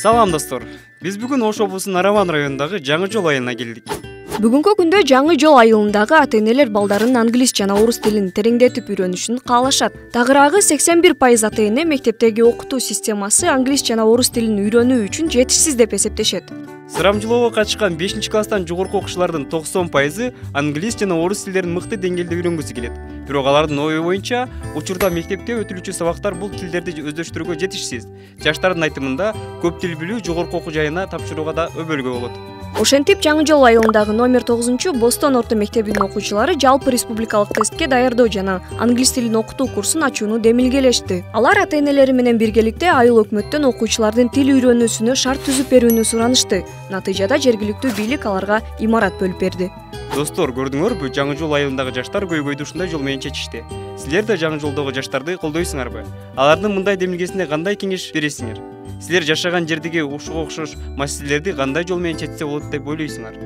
Салам достор. Биз бүгүн Ош облусунун Араван районундагы Жаңы Жол айылына келдик. Бүгүнкү күндө Жаңы Жол айылындагы ата-энелер балдарынын англис жана орус тилин тереңдетип үйрөнүшүн каалашат. Тагыраагы 81% ата-эне мектептеги окутуу системасы англис жана орус тилин үйрөнүү үчүн жетишсиз деп эсептешет. Сырамжылоого катышкан 5-класстан жогорку окуучулардын 90% англис жана орус тилдерин мыкты деңгээлде үйрөнгүсү келет. Бирок алардын ою боюнча, учурда мектепте өтүлүүчү сабактар бул тилдерди өздөштүрүүгө жетишсиз. Жаштардын айтымында, көп тил билүү жогорку окуу жайына тапшырууга да өбөлгө болот. Ошентип Жаңы Жол айылындагы номер 9 Бостон орто мектебинин окуучулары жалпы республикалык тестке даярдоо жана англис тилин окутуу курсун ачууну демилгелешти. Алар ата-энелери менен биргеликте айыл өкмөттөн окуучулардын тил үйрөнүүсүнө шарт түзүп берүүнү суранышты. Натыйжада жергиликтүү бийлик аларга имарат бөлүп берди. Достор, көрдүңөрбү, Жаңы Жол айылындагы жаштар көйгөйдү ушундай жол менен чечишти. Силер да Жаңы Жолдогу жаштарды колдойсуңарбы? Алардын мындай демилгесине кандай кеңеш бересиңер? Силер жашаган жердеги ушуга окшош маселелерди кандай жол менен чечсе болот деп ойлойсуңар?